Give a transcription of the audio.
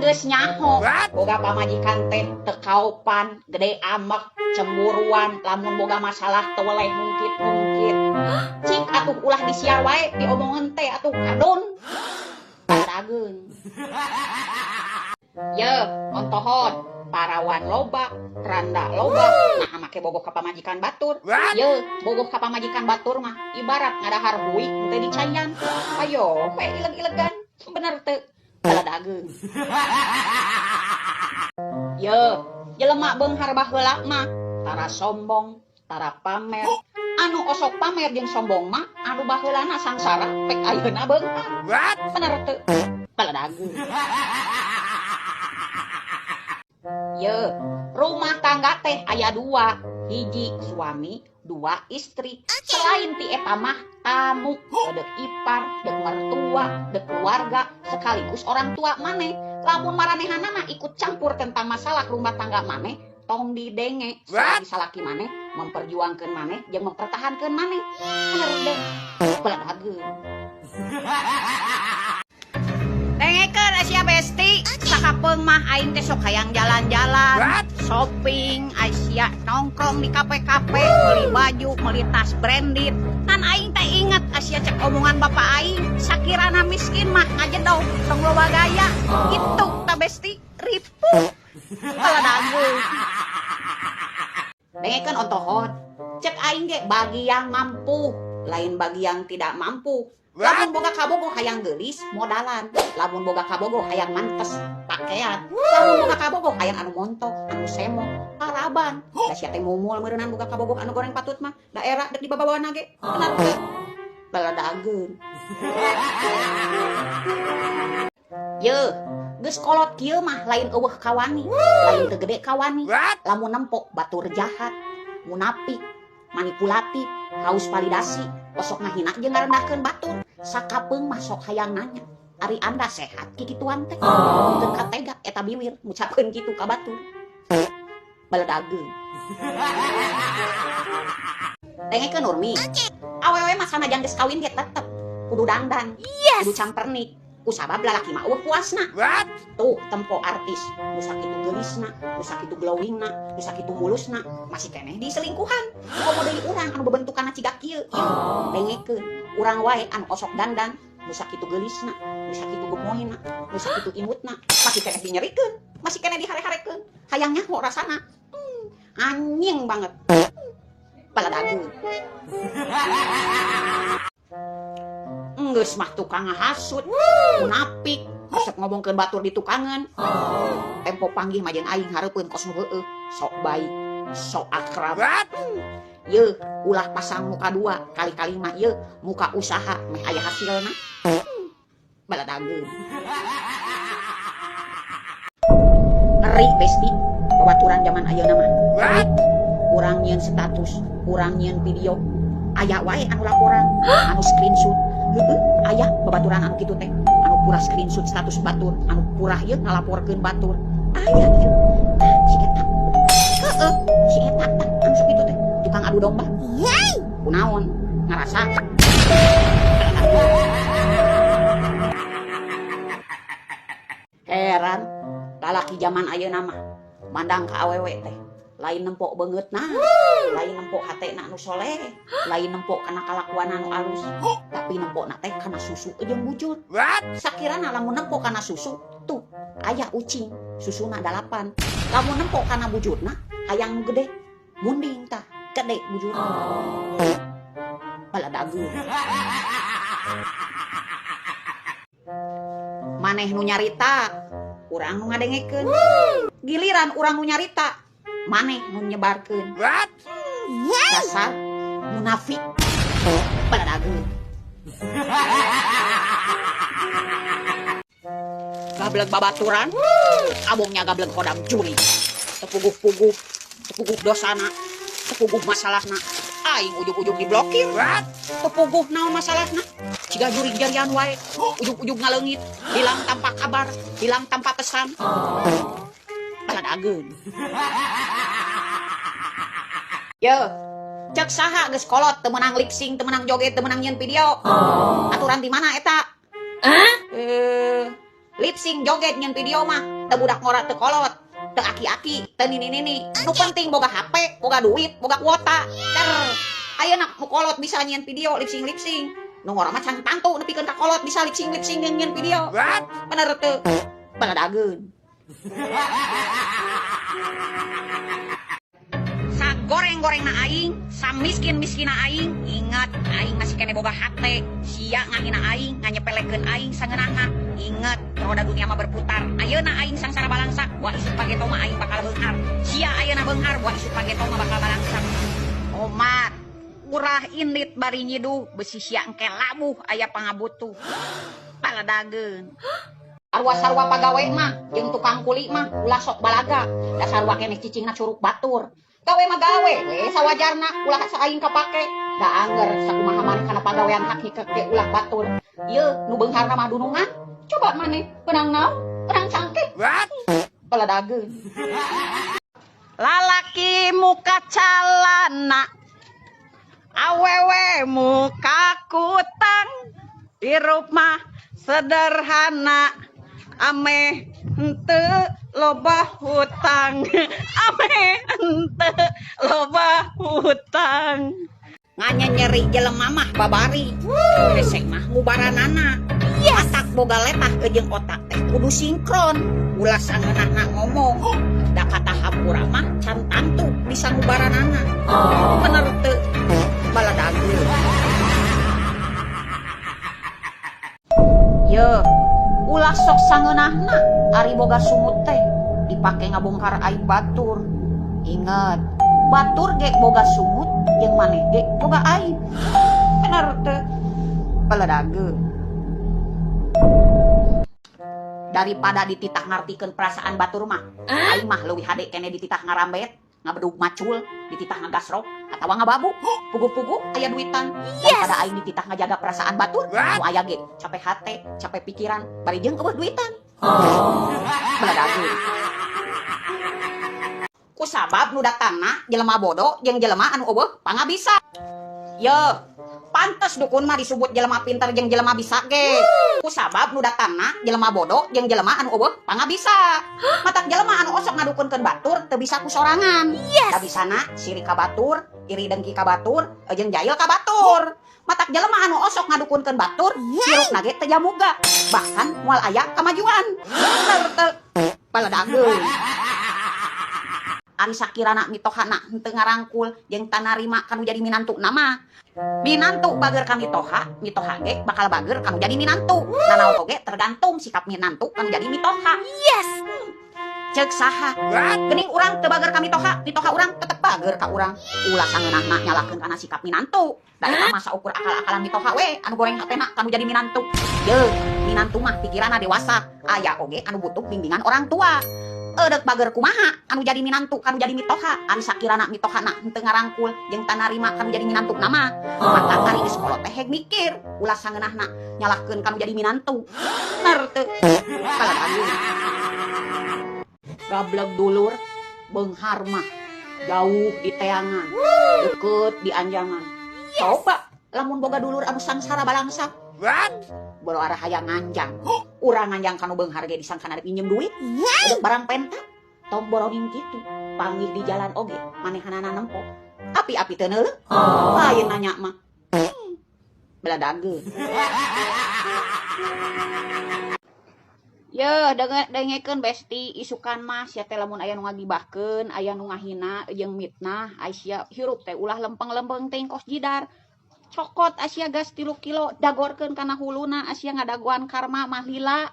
geus nyaho boga pamajikan teh teu kaopan gede amek cemburuan lamun boga masalah teu weleh ngungkit cik atuh ulah disiar wae diomongeun teh atuh kadon padageun ye ontohon parawan loba randa loba nah make bogoh ka pamajikan batur ye bogoh ka pamajikan batur mah ibarat ngadahar buik teu dicayan ayo we ileg-ilegan bener teu padageun ye jelema beunghar baheula mah tara sombong tara pamer anu osok pamer jeung sombong mah anu baheulana sangsara pek ayeuna beunghar bener teu padageun ye rumah tangga teh aya dua hiji suami dua istri selain ti eta mah tamu dek ipar dek mertua dek keluarga sekaligus orang tua maneh lamun maranehanna mah ikut campur tentang masalah rumah tangga maneh tong didenge salaki salaki maneh memperjuangkeun maneh jeung mempertahankeun maneh herde padageun dengekeun Asia Besti sakapeung mah aing teh sok hayang jalan-jalan shopping Asia nongkrong di kafe-kafe beli baju beli tas branded kan aing teh inget Asia cek omongan bapak aing sakirana miskin mah ngajedog tong loba gaya gitu ta Besti ripu padageun dengekeun ontohon cek aing ge bagi yang mampu lain bagi yang tidak mampu lamun boga kabogoh hayang geulis modalan lamun boga kabogoh hayang mantes pakaian lamun boga kabogoh hayang anu montok anu semo paraban da sia teh mumul meureunnan boga kabogoh anu goreng patut mah daerah dek di babawana ge bener teh baladageun ye geus kolot kieu mah lain eueuh kawani lain teu gede kawani lamun nempok batur jahat munafik manipulatif haus validasi osok ngahina jeung ngarendahkeun batur sakapeung mah sok hayang nanya ari anda sehat kikituan teh teu katega eta bibir ngucapkeun kitu ka batur baladageun dengekeun Nurmi awewe mah sanajan geus kawin ge tetep kudu dandan kudu campernik kusabab lalaki mah eueuh puasna tuh tempo artis nu sakitu geulisna nu sakitu glowingna nu sakitu mulusna masih keneh di selingkuhan komo deui urang anu bebentukanna ciga kieu dengekeun urang wae anu osok dandan nu sakitu geulisna nu sakitu gemoyna nu sakitu imutna masih keneh dinyerikeun masih keneh dihare-harekeun hayang nyaho rasana anjing banget padageun geus mah tukang ngahasut munafik resep ngomongkeun batur di tukangan tempo panggih mah jeung aing hareupeun kos nu heueuh sok baik sok akrab ye ulah pasang muka dua kali-kali mah ye muka usaha meh aya hasilna baladageun ngeri Besti babaturan zaman ayeuna mah urang nyieun status urang nyieun video aya wae anu laporan anu screenshot aya babaturan anu kitu teh anu pura screenshot status batur anu pura ieu ngalaporkeun batur aya ieu si eta heeh si eta anu sok kitu teh tukang adu domba kunaon ngarasa heran lalaki zaman ayeuna mah mandang ka awewe teh lain nempok beungeutna lain nempok hatena anu soleh lain nempok kana kalakuan anu alus tapi nempokna teh kana susu jeung bujur sakirana lamun nempok kana susu tuh aya ucing susuna 8 lamun nempok kana bujurna hayang gede munding tah gede bujurna baladageun maneh nu nyarita urang nu ngadengekeun giliran urang nu nyarita maneh nu nyebarkeun dasar munafik padageun gablek babaturan abongnya gablek kodam juri tepuguh-puguh dosana tepuguh masalahna aing ujug-ujug diblokir tepuguh naon masalahna ciga juri jarian wae ujug-ujug ngaleungit hilang tanpa kabar hilang tanpa pesan padageun yo cek saha geus kolot teu meunang lip sync teu meunang joget teu meunang nyieun video aturan di mana eta lip sync joget nyen video mah teu budak ngora teu kolot teu aki-aki teu nini-nini nu penting boga HP boga duit boga kuota ayeuna nu kolot bisa nyen video lip sync nu ngora mah can tantu nepikeun ka kolot bisa lip sync nyen video bener teu baladageun sa goreng-goreng na aing sa miskin na aing ingat aing masih kene boga hate sia ngahina aing nganyepelekeun aing sangeunahna ingat roda dunia mah berputar ayeuna aing sangsara balangsak wa isuk pageto mah aing bakal beunghar sia ayeuna beunghar wa isuk pageto mah bakal balangsak omat urah indit bari nyidu besi sia engke labuh aya pangabutuh baladageun sarwa pagawe mah jeung tukang kuli mah ulah sok balaga da sarwa keneh cicingna curug batur gawe mah gawe we sawajarna ulah saing kapake da angger sakumaha maneh kana pagawean hak hikek ge ulah batur ieu nu beungharna mah dunungan coba maneh penang naon penang cangkeh baladageun lalaki muka calana awewe muka kutang hirup mah sederhana ame henteu loba hutang ame henteu loba hutang nganya nyeri jelema mah babari hese mah ngubaranana matak boga letah jeung otak teh kudu sinkron ulah sangeunahna ngomong da kata hampura mah can tantu bisa ngubaranana bener teu baladageun ye ulah sok sangeunahna ari boga sumut teh dipake ngabongkar aib batur ingat batur ge boga sumut jeung maneh ge boga aib bener teu baladageun daripada dititah ngartikeun perasaan batur mah aing mah leuwih hade kene dititah ngarambet ngabedug macul dititah ngagasrok atawa ngababu pugu-pugu aya duitan daripada aing dititah ngajaga perasaan batur nu aya ge capek hate capek pikiran bari jeung eueuh duitan baladageun ku sabab nu datangna jelema bodoh jeung jelema anu eueuh pangabisa ye pantes dukun mah disebut jelema pinter jeung jelema bisa ge ku sabab nu datangna jelema bodoh jeung jelema anu eueuh pangabisa matak jelema anu osok ngadukunkeun batur teu bisa ku sorangan da bisana siri ka batur iri dengki ka batur jeung jahil ka batur matak jelema anu osok ngadukunkeun batur sirupna ge teu jamuga bahkan moal aya kamajuan bener teu baladageun ari sakirana mitohana henteu ngarangkul jeung tanarima kanu jadi minantu nama minantu bager kami mitoha ge bakal bager kanu jadi minantu nanaon oge tergantung sikap minantu kanu jadi mitoha ceuk saha geuning urang teu bager ka mitoha urang tetep bager ka urang ulah sangeunahna nyalakeun kana sikap minantu da eta mah saukur akal-akalan mitoha we anu goreng hatena kanu jadi minantu ye minantu mah pikiranna dewasa aya oge anu butuh bimbingan orang tua eudek bager kumaha anu jadi minantu kanu jadi mitoha anu sakirana mitohana henteu ngarangkul jeung tanarima kanu jadi minantu nama maka ari geus kolot teh mikir ulah sangeunahna nyalahkeun kanu jadi minantu bener teu baladageun gablek dulur beunghar mah jauh di teangan deket di anjangan coba lamun boga dulur anu sangsara balangsak boro arah hayang nganjang urang nganjang kanu beunghar ge disangkan arep minjem duit udek barang penta tong boroning kitu panggih di jalan oge manehanana nempo api-api teu neuleuk lain nanya mah baladageun ye dengekeun besti isukan mah sia teh lamun aya nu ngagibahkeun aya nu ngahina jeung mitnah Aisyah hirup teh ulah lempeng-lempeng teh kos jidar cokot Asia gas 3 kilo dagorkeun kana huluna Asia ngadaguan karma mah lila